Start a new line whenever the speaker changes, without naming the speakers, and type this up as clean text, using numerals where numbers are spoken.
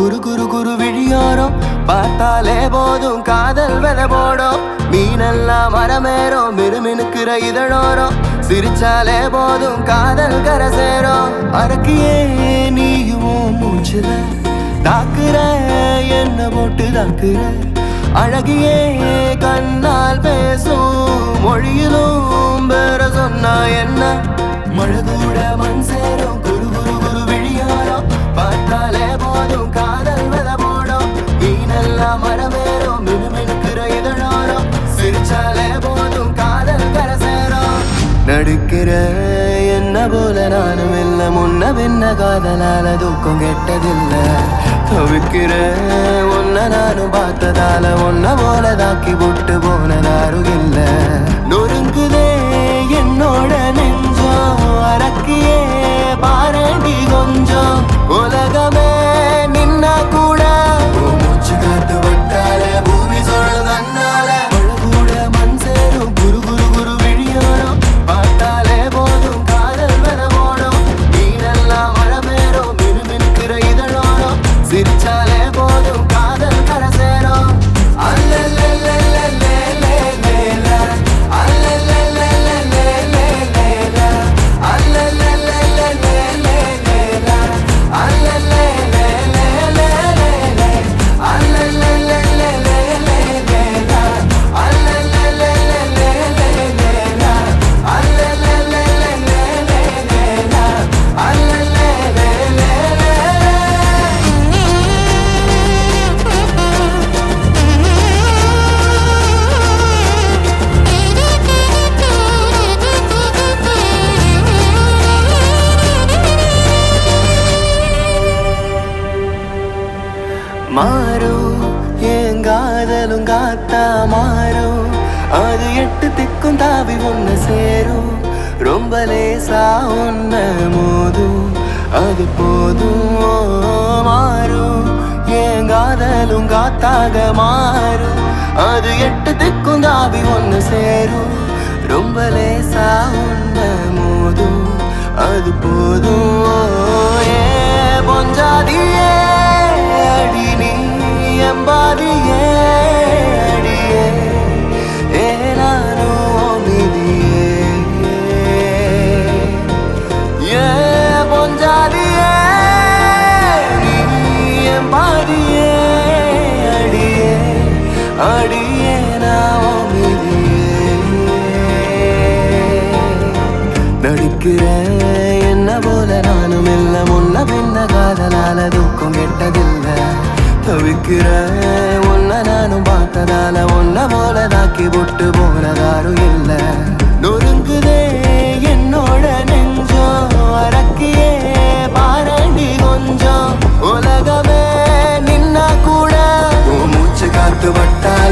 குரு குரு குரு விழியோரம் பார்த்தாலே போதும் காதல் வெத போடும். மீனெல்லாம் மரமேறும் மினுமினுக்கிற இதழோரம் சிரிச்சாலே போதும் காதல் கரை சேரும். அரக்கியே நீயும் மூச்சுல தாக்குற என்ன போட்டு தாக்குற அழகியே கண்ணால் பேசும் மொழியிலும் பேர சொன்னா என்ன மழை கூட மண் சேரும். குரு குரு குரு விழியோரம் பார்த்தாலே போதும் காதல் வெத போடும். மீனெல்லாம் மரமேறும் மினுமினுக்கிற இதழோரம் சிரிச்சாலே போதும் காதல் கரை சேரும். நடிக்கிற என்ன போல நானும் இல்ல முன்ன பின்ன காதலால தூக்கம் கெட்டதில்ல. தவிக்கிற உன்ன நானும் பார்த்ததால உன்ன போல தாக்கி விட்டு போனதாரும் இல்ல. நொறுங்குதே என்னோட நெஞ்சம் அரக்கியே பாரண்டி கொஞ்சம் உலகமே நின்னா கூட மூச்சு காத்து விட்டால பூமி சொல்லுதன்னால மழை கூட மண் சேரும். குரு குரு குரு விழியோரம் பார்த்தாலே போதும் காதல் வெத போடும். மீனெல்லாம் மரமேறும் மினுமினுக்கிற இதழோரம் சிரிச்சாலே போதும் காதல் கரை சேரும். மாறும் என் காதலும் காத்தா மாறும். அது எட்டு திக்கும் தாவி ஒன்று சேரும். ரொம்ப லேசா ஒன்ன மோதும் அது போதும். மாறும் என் காதலும் காத்தாக மாறும். அது எட்டு திக்கும் தாவி ஒன்று சேரும். ரொம்ப லேசா ஒன்ன மோதும் அது போதும். ஏ பொஞ்சாதியே அடி நீ எம்பாதியே அடியே ஏ நானும் மிதியே ஏ பொஞ்சாதியே நீ எம்பாதியே அடியே அடியே நான் மிதியே. நடிக்கிற என்ன போல நானும் இல்ல முன்ன பின்ன காதலால தூக்கம் கெட்டதில்ல. தவிக்கிற உன்ன நானும் பார்த்ததால உன்ன போல தாக்கி விட்டு போனதாரும் இல்ல. நொறுங்குதே என்னோட நெஞ்சம் அரக்கியே பாரண்டி கொஞ்சம் உலகமே நின்னா கூட மூச்சு காத்து வட்டால